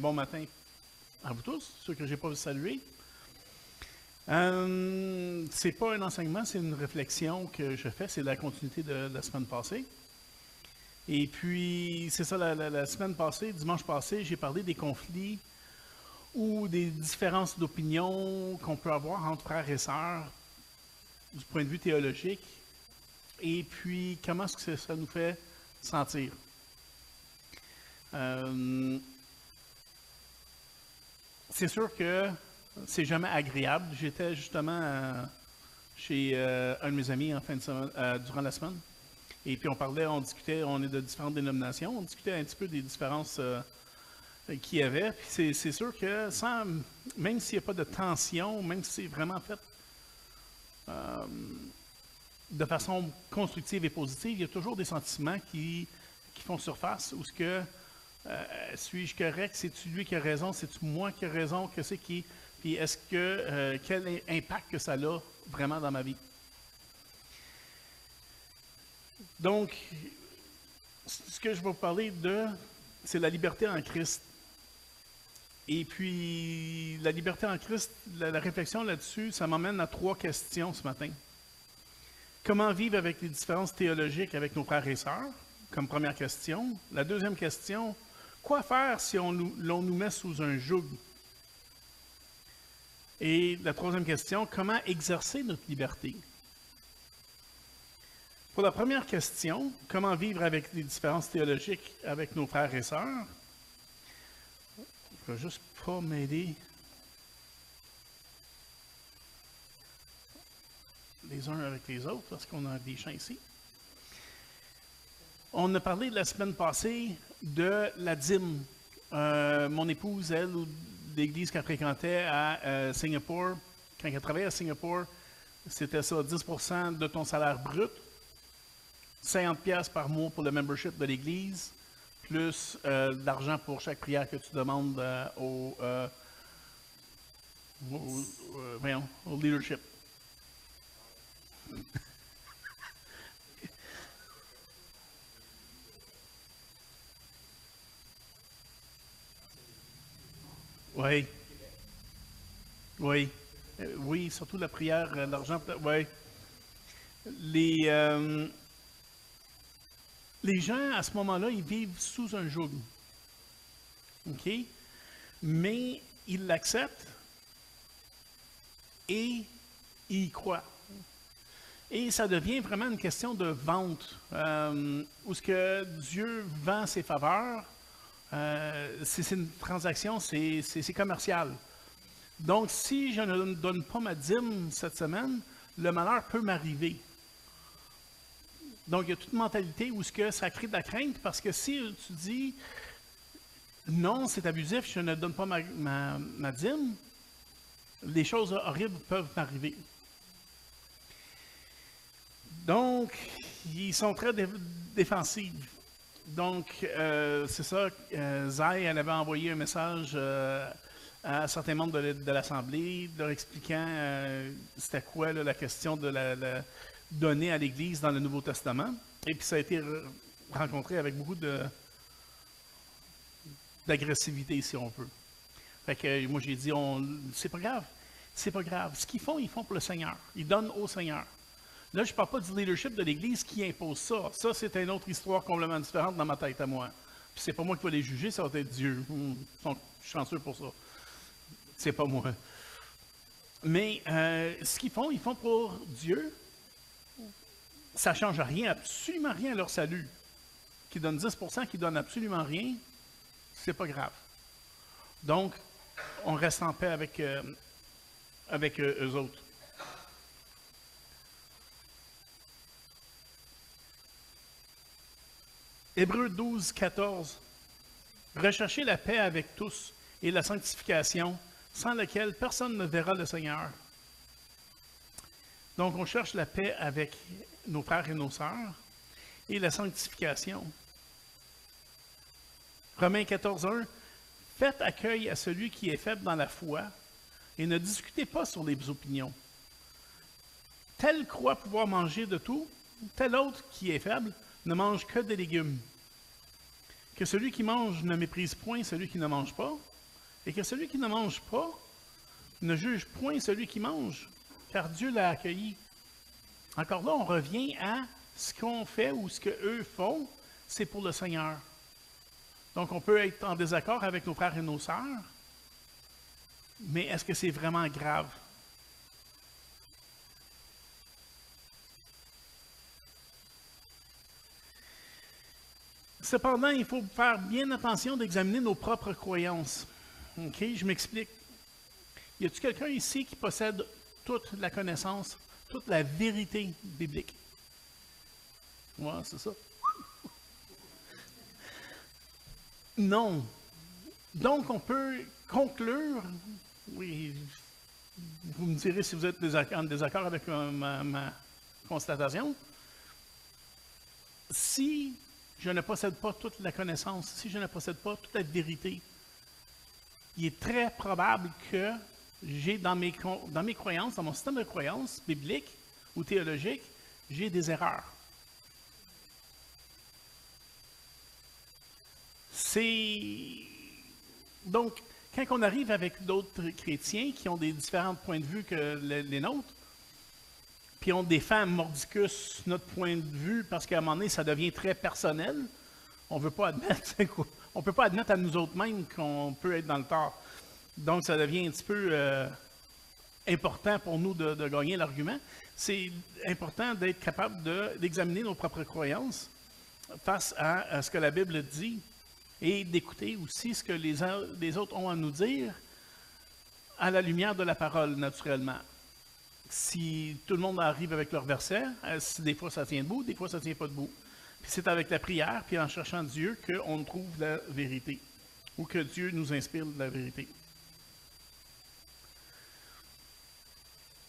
bon matin à vous tous, ceux que je n'ai pas salués. C'est pas un enseignement, c'est une réflexion que je fais, c'est la continuité de la semaine passée. Et puis, c'est ça, la semaine passée, dimanche passé, j'ai parlé des conflits ou des différences d'opinion qu'on peut avoir entre frères et sœurs du point de vue théologique. Et puis, comment est-ce que ça nous fait sentir? C'est sûr que c'est jamais agréable. J'étais justement chez un de mes amis en fin de semaine, durant la semaine. Et puis on discutait, on est de différentes dénominations, on discutait un petit peu des différences qu'il y avait. Puis c'est sûr que même s'il n'y a pas de tension, même si c'est vraiment fait de façon constructive et positive, il y a toujours des sentiments qui font surface, ou ce que suis-je correct, c'est-tu lui qui a raison, c'est-tu moi qui ai raison, que c'est qui, puis est-ce que quel impact que ça a vraiment dans ma vie. Donc, ce que je vais vous parler c'est la liberté en Christ. Et puis, la liberté en Christ, la réflexion là-dessus, ça m'emmène à 3 questions ce matin. Comment vivre avec les différences théologiques avec nos frères et sœurs, comme première question. La deuxième question, quoi faire si l'on nous met sous un joug? Et la troisième question, comment exercer notre liberté? Pour la première question, comment vivre avec les différences théologiques avec nos frères et sœurs? Je ne vais juste pas m'aider les uns avec les autres parce qu'on a des champs ici. On a parlé la semaine passée de la dîme. Mon épouse, elle, l'église qu'elle fréquentait à Singapour, quand elle travaillait à Singapour, c'était ça, 10% de ton salaire brut, 50$ par mois pour le membership de l'église, plus de l'argent pour chaque prière que tu demandes au leadership. Oui. Oui. Oui, surtout la prière, l'argent. Oui. Les gens, à ce moment-là, ils vivent sous un joug. OK? Mais ils l'acceptent et ils y croient. Et ça devient vraiment une question de vente, où ce que Dieu vend ses faveurs. C'est une transaction, c'est commercial. Donc, si je ne donne pas ma dîme cette semaine, le malheur peut m'arriver. Donc, il y a toute une mentalité où ce que ça crée de la crainte, parce que si tu dis non, c'est abusif, je ne donne pas ma dîme, les choses horribles peuvent m'arriver. Donc, ils sont très défensifs. Donc, c'est ça, Zai, elle avait envoyé un message à certains membres de l'Assemblée, leur expliquant c'était quoi là, la question de la donnée à l'Église dans le Nouveau Testament. Et puis ça a été rencontré avec beaucoup d'agressivité, si on peut. Fait que moi j'ai dit, c'est pas grave, c'est pas grave. Ce qu'ils font, ils font pour le Seigneur. Ils donnent au Seigneur. Là, je ne parle pas du leadership de l'Église qui impose ça. Ça, c'est une autre histoire complètement différente dans ma tête à moi. Puis c'est pas moi qui vais les juger, ça va être Dieu. Je suis chanceux pour ça. C'est pas moi. Mais ce qu'ils font, ils font pour Dieu. Ça ne change rien, absolument rien à leur salut. Qu'ils donnent 10%, qu'ils donnent absolument rien, c'est pas grave. Donc, on reste en paix avec eux autres. Hébreux 12, 14. Recherchez la paix avec tous et la sanctification, sans laquelle personne ne verra le Seigneur. Donc, on cherche la paix avec nos frères et nos sœurs et la sanctification. Romains 14, 1. Faites accueil à celui qui est faible dans la foi et ne discutez pas sur les opinions. Tel croit pouvoir manger de tout, tel autre qui est faible ne mange que des légumes. Que celui qui mange ne méprise point celui qui ne mange pas, Et que celui qui ne mange pas ne juge point celui qui mange, car Dieu l'a accueilli. Encore là, on revient à ce qu'on fait ou ce qu'eux font, c'est pour le Seigneur. Donc, on peut être en désaccord avec nos frères et nos sœurs, mais est-ce que c'est vraiment grave? Cependant, il faut faire bien attention d'examiner nos propres croyances. OK? Je m'explique. Y a-t-il quelqu'un ici qui possède toute la connaissance, toute la vérité biblique? Ouais, c'est ça. Non. Donc, on peut conclure, oui, vous me direz si vous êtes en désaccord avec ma constatation, si je ne possède pas toute la connaissance, si je ne possède pas toute la vérité, il est très probable que j'ai dans mes croyances, dans mon système de croyances biblique ou théologique, j'ai des erreurs. Donc, quand on arrive avec d'autres chrétiens qui ont des différents points de vue que les nôtres, puis on défend mordicus notre point de vue parce qu'à un moment donné, ça devient très personnel, on ne peut pas admettre à nous autres mêmes qu'on peut être dans le tort. Donc, ça devient un petit peu important pour nous de gagner l'argument. C'est important d'être capable d'examiner nos propres croyances face à ce que la Bible dit et d'écouter aussi ce que les autres ont à nous dire à la lumière de la parole, naturellement. Si tout le monde arrive avec leur verset, des fois ça tient debout, des fois ça ne tient pas debout. Puis c'est avec la prière, puis en cherchant Dieu, qu'on trouve la vérité, ou que Dieu nous inspire de la vérité.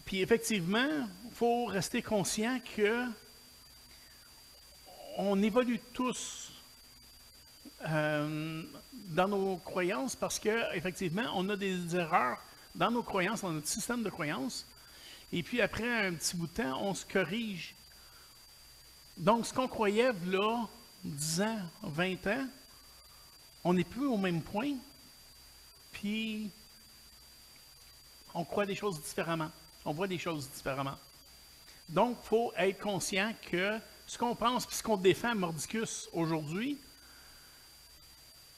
Puis effectivement, il faut rester conscient que on évolue tous dans nos croyances parce qu'effectivement, on a des erreurs dans nos croyances, dans notre système de croyances. Et puis après un petit bout de temps, on se corrige. Donc, ce qu'on croyait là, 10 ans, 20 ans, on n'est plus au même point. Puis, on croit des choses différemment. On voit des choses différemment. Donc, il faut être conscient que ce qu'on pense et ce qu'on défend à Mordicus aujourd'hui,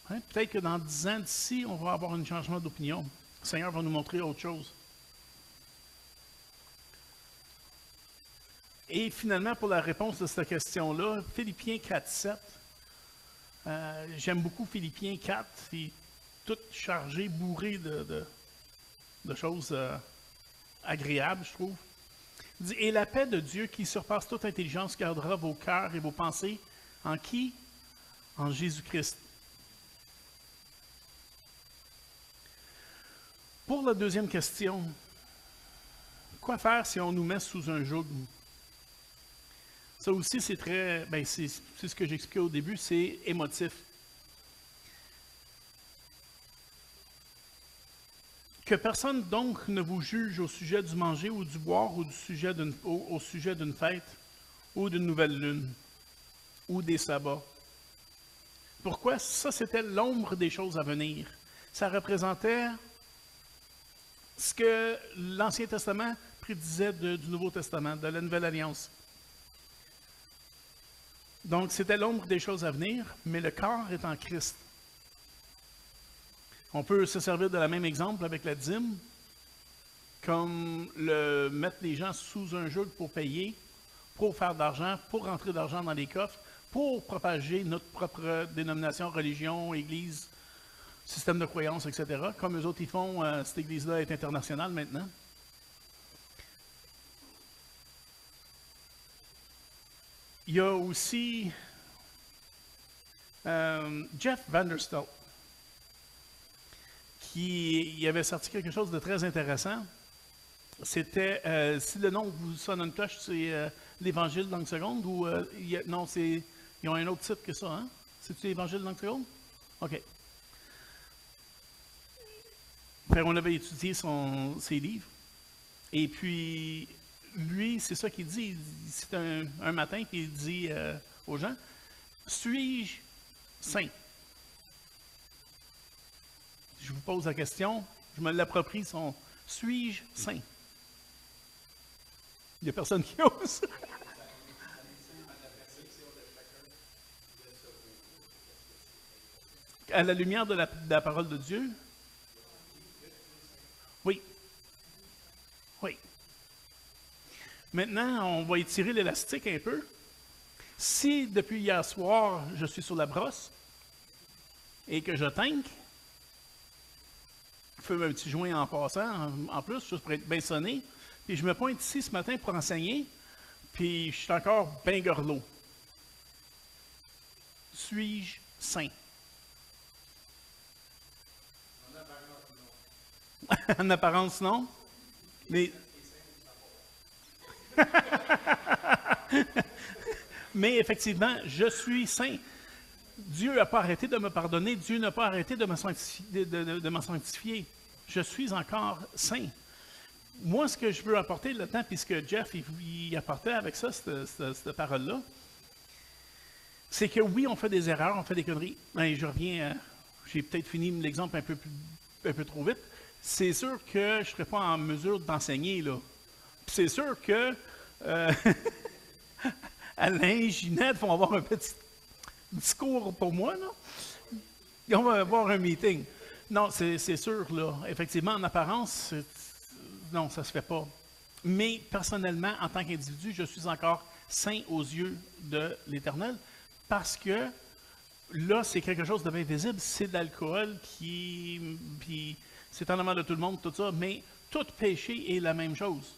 peut-être que dans 10 ans d'ici, on va avoir un changement d'opinion. Le Seigneur va nous montrer autre chose. Et finalement, pour la réponse de cette question-là, Philippiens 4.7. J'aime beaucoup Philippiens 4. C'est tout chargé, bourré de choses agréables, je trouve. Il dit, et la paix de Dieu qui surpasse toute intelligence gardera vos cœurs et vos pensées. En qui? En Jésus-Christ. Pour la deuxième question, quoi faire si on nous met sous un joug? Ça aussi, c'est très, c'est ce que j'expliquais au début, c'est émotif. Que personne donc ne vous juge au sujet du manger ou du boire ou au sujet d'une fête ou d'une nouvelle lune ou des sabbats. Pourquoi? Ça, c'était l'ombre des choses à venir. Ça représentait ce que l'Ancien Testament prédisait du Nouveau Testament, de la Nouvelle Alliance. Donc, c'était l'ombre des choses à venir, mais le corps est en Christ. On peut se servir de la même exemple avec la dîme, comme mettre les gens sous un joug pour payer, pour faire de l'argent, pour rentrer d'argent dans les coffres, pour propager notre propre dénomination, religion, église, système de croyance, etc. Comme eux autres, ils font, cette église-là est internationale maintenant. Il y a aussi Jeff Vanderstelt qui avait sorti quelque chose de très intéressant. C'était, si le nom vous sonne une cloche, c'est l'Évangile dans une seconde ou non, ils ont un autre titre que ça, hein? C'est-tu l'Évangile dans une seconde? OK. Enfin, on avait étudié ses livres. Et puis, lui, c'est ça qu'il dit. C'est un matin qu'il dit aux gens, « Suis-je saint? » je vous pose la question, je me l'approprie, suis-je saint? Il n'y a personne qui ose. À la lumière de la parole de Dieu? Oui. Oui. Maintenant, on va étirer l'élastique un peu. Si depuis hier soir, je suis sur la brosse et que je tank, je fais un petit joint en passant, en plus, juste pour être bien sonné, puis je me pointe ici ce matin pour enseigner, puis je suis encore bien gorlot. Suis-je saint? En apparence, non. Mais... Mais effectivement, je suis saint. Dieu n'a pas arrêté de me pardonner. Dieu n'a pas arrêté de me sanctifier. De me sanctifier. Je suis encore saint. Moi, ce que je veux apporter là-dedans, puisque Jeff il apportait avec ça, cette parole-là, c'est que oui, on fait des erreurs, on fait des conneries. Ben, je reviens, j'ai peut-être fini l'exemple un peu trop vite. C'est sûr que je ne serai pas en mesure d'enseigner, là. Puis c'est sûr que Alain, Ginette vont avoir un petit discours pour moi, là. Et on va avoir un meeting. Non, c'est sûr, là. Effectivement, en apparence, non, ça ne se fait pas. Mais personnellement, en tant qu'individu, je suis encore saint aux yeux de l'Éternel parce que là, c'est quelque chose de bien visible. C'est de l'alcool puis c'est en amont de tout le monde, tout ça, mais tout péché est la même chose.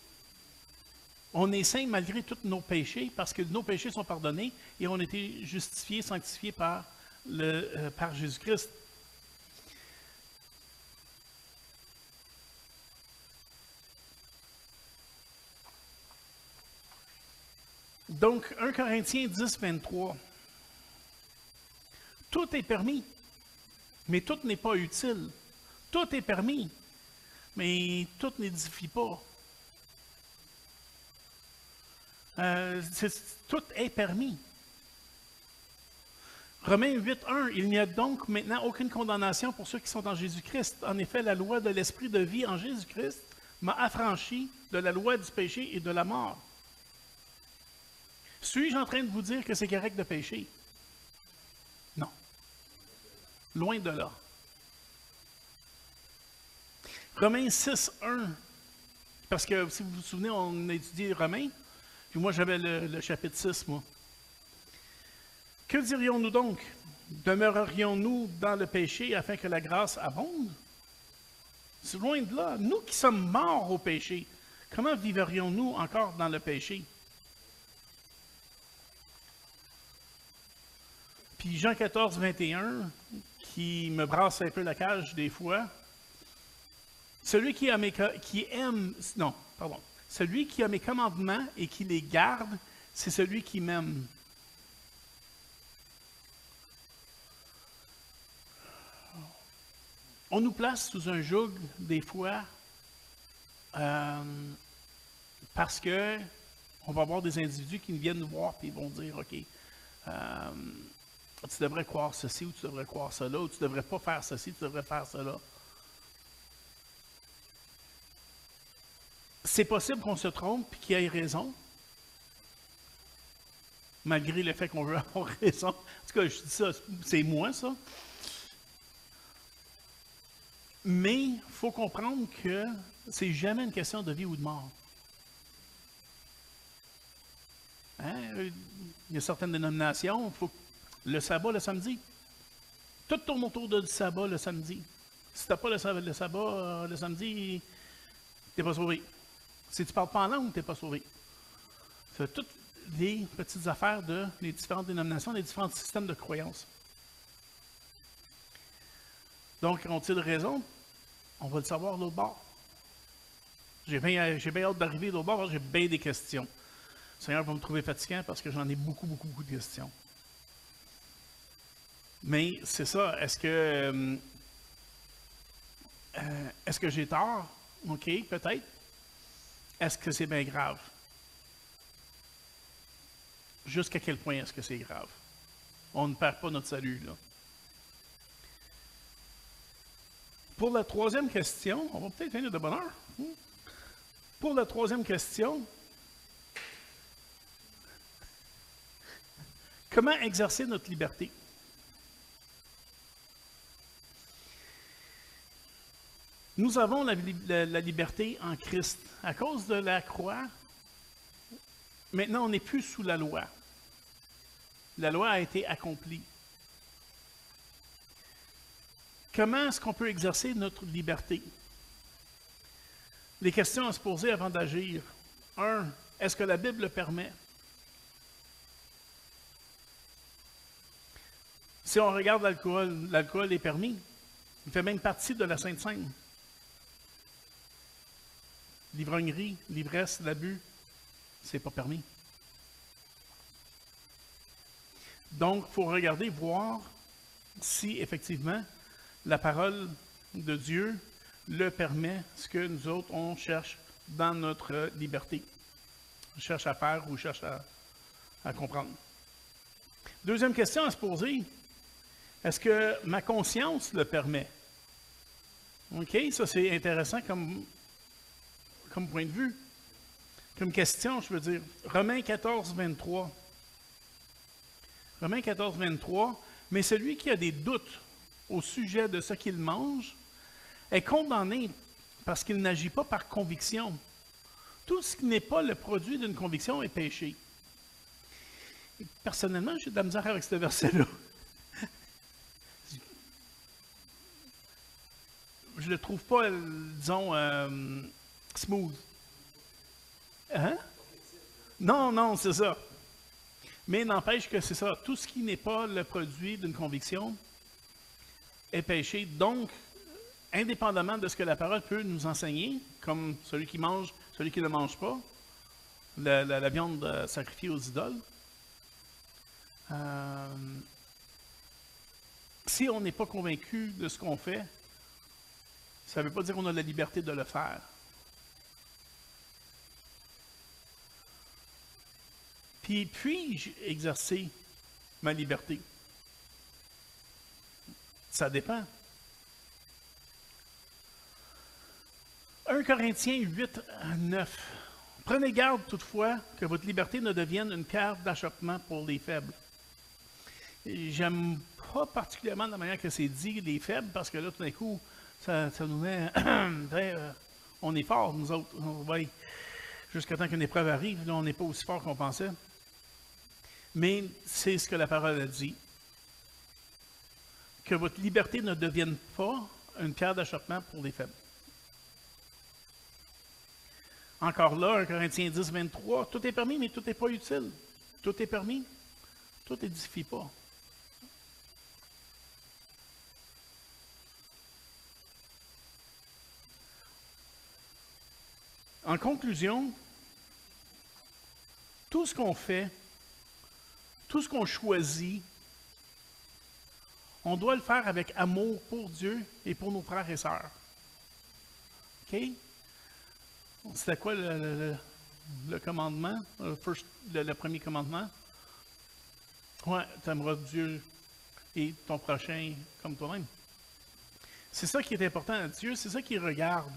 On est saint malgré tous nos péchés parce que nos péchés sont pardonnés et on a été justifiés, sanctifiés par Jésus-Christ. Donc, 1 Corinthiens 10, 23. Tout est permis, mais tout n'est pas utile. Tout est permis, mais tout n'édifie pas. Tout est permis. Romains 8, 1, il n'y a donc maintenant aucune condamnation pour ceux qui sont en Jésus-Christ. En effet, la loi de l'esprit de vie en Jésus-Christ m'a affranchi de la loi du péché et de la mort. Suis-je en train de vous dire que c'est correct de pécher? Non. Loin de là. Romains 6, 1. Parce que si vous vous souvenez, on a étudié Romains. Puis moi, j'avais le chapitre 6, moi. Que dirions-nous donc? Demeurerions-nous dans le péché afin que la grâce abonde? C'est loin de là. Nous qui sommes morts au péché, comment vivrions-nous encore dans le péché? Puis Jean 14, 21, qui me brasse un peu la cage des fois. Celui qui aime, non, pardon. Celui qui a mes commandements et qui les garde, c'est celui qui m'aime. On nous place sous un joug, des fois, parce que on va avoir des individus qui viennent nous voir et ils vont dire, OK, tu devrais croire ceci ou tu devrais croire cela, ou tu ne devrais pas faire ceci, tu devrais faire cela. C'est possible qu'on se trompe et qu'il ait raison, malgré le fait qu'on veut avoir raison. En tout cas, je dis ça, c'est moi, ça. Mais il faut comprendre que c'est jamais une question de vie ou de mort. Hein? Il y a certaines dénominations, le sabbat le samedi. Tout tourne autour du sabbat le samedi. Si tu n'as pas le sabbat le samedi, tu n'es pas sauvé. Si tu ne parles pas en langue, tu n'es pas sauvé. C'est toutes les petites affaires des différentes dénominations, des différents systèmes de croyances. Donc, ont-ils raison? On va le savoir de l'autre bord. J'ai bien hâte d'arriver de l'autre bord, parce que j'ai bien des questions. Le Seigneur va me trouver fatigant parce que j'en ai beaucoup, beaucoup, beaucoup de questions. Mais c'est ça, est-ce que j'ai tort? OK, peut-être. Est-ce que c'est bien grave? Jusqu'à quel point est-ce que c'est grave? On ne perd pas notre salut, là. Pour la troisième question, on va peut-être finir de bonne heure. Pour la troisième question, comment exercer notre liberté? Nous avons la liberté en Christ. À cause de la croix, maintenant on n'est plus sous la loi. La loi a été accomplie. Comment est-ce qu'on peut exercer notre liberté? Les questions à se poser avant d'agir. 1. Est-ce que la Bible le permet? Si on regarde l'alcool, l'alcool est permis. Il fait même partie de la Sainte Seine. L'ivrognerie, l'ivresse, l'abus, c'est pas permis. Donc, il faut regarder, voir si effectivement la parole de Dieu le permet, ce que nous autres, on cherche dans notre liberté. On cherche à faire ou cherche à comprendre. Deuxième question à se poser, est-ce que ma conscience le permet? OK, ça c'est intéressant comme point de vue. Comme question, je veux dire, Romains 14, 23. Romains 14, 23, mais celui qui a des doutes au sujet de ce qu'il mange est condamné parce qu'il n'agit pas par conviction. Tout ce qui n'est pas le produit d'une conviction est péché. Et personnellement, j'ai de la misère avec ce verset-là. Je ne le trouve pas, disons, smooth. Hein? Non, c'est ça. Mais n'empêche que c'est ça. Tout ce qui n'est pas le produit d'une conviction est péché. Donc, indépendamment de ce que la parole peut nous enseigner, comme celui qui mange, celui qui ne mange pas, la viande sacrifiée aux idoles, si on n'est pas convaincu de ce qu'on fait, ça ne veut pas dire qu'on a la liberté de le faire. Puis-je exercer ma liberté? Ça dépend. 1 Corinthiens 8, 9. Prenez garde toutefois que votre liberté ne devienne une pierre d'achoppement pour les faibles. J'aime pas particulièrement la manière que c'est dit, les faibles, parce que là, tout d'un coup, ça nous met... on est fort, nous autres. Ouais. Jusqu'à temps qu'une épreuve arrive, là, on n'est pas aussi fort qu'on pensait. Mais c'est ce que la parole a dit. Que votre liberté ne devienne pas une pierre d'achoppement pour les faibles. Encore là, 1 Corinthiens 10, 23, tout est permis, mais tout n'est pas utile. Tout est permis, tout n'édifie pas. En conclusion, tout ce qu'on fait, tout ce qu'on choisit, on doit le faire avec amour pour Dieu et pour nos frères et sœurs. OK? C'était quoi le commandement? Le premier commandement? Ouais, tu aimeras Dieu et ton prochain comme toi-même. C'est ça qui est important à Dieu, c'est ça qu'il regarde.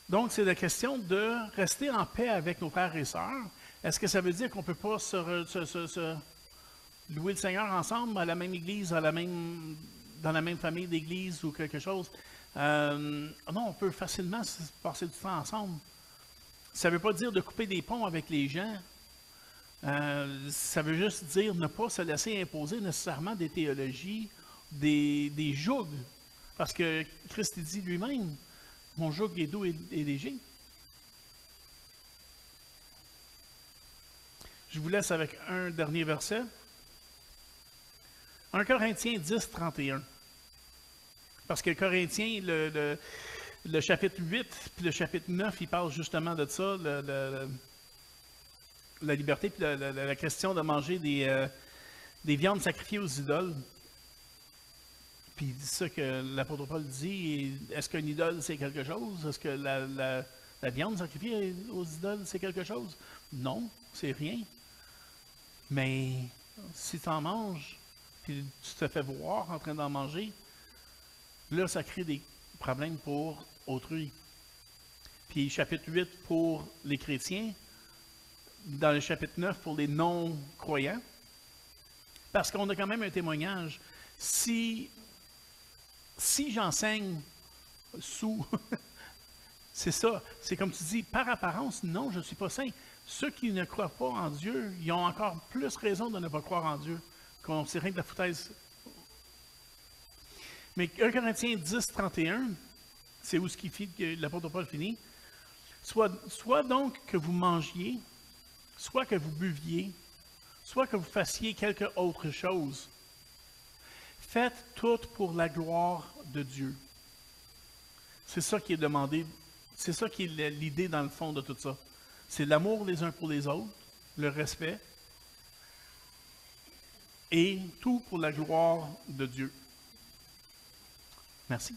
Donc, c'est la question de rester en paix avec nos frères et sœurs. Est-ce que ça veut dire qu'on ne peut pas se louer le Seigneur ensemble à la même église, dans la même famille d'église ou quelque chose? Non, on peut facilement passer du temps ensemble. Ça ne veut pas dire de couper des ponts avec les gens. Ça veut juste dire ne pas se laisser imposer nécessairement des théologies, des jougs. Parce que Christ dit lui-même, mon joug est doux et léger. Je vous laisse avec un dernier verset. 1 Corinthiens 10, 31. Parce que Corinthiens, le chapitre 8 puis le chapitre 9, il parle justement de ça, la liberté puis la question de manger des viandes sacrifiées aux idoles. Puis il dit ça que l'apôtre Paul dit, est-ce qu'une idole c'est quelque chose? Est-ce que la viande sacrifiée aux idoles c'est quelque chose? Non, c'est rien. Mais si tu en manges, puis tu te fais voir en train d'en manger, Là, ça crée des problèmes pour autrui. Puis chapitre 8 pour les chrétiens, dans le chapitre 9 pour les non-croyants, parce qu'on a quand même un témoignage. Si j'enseigne sous, c'est ça, c'est comme tu dis, par apparence, non, je ne suis pas saint. Ceux qui ne croient pas en Dieu, ils ont encore plus raison de ne pas croire en Dieu. C'est rien que la foutaise. Mais 1 Corinthiens 10, 31, c'est où l'apôtre Paul finit. Soit donc que vous mangiez, soit que vous buviez, soit que vous fassiez quelque autre chose. Faites tout pour la gloire de Dieu. C'est ça qui est demandé. C'est ça qui est l'idée dans le fond de tout ça. C'est l'amour les uns pour les autres, le respect, et tout pour la gloire de Dieu. Merci.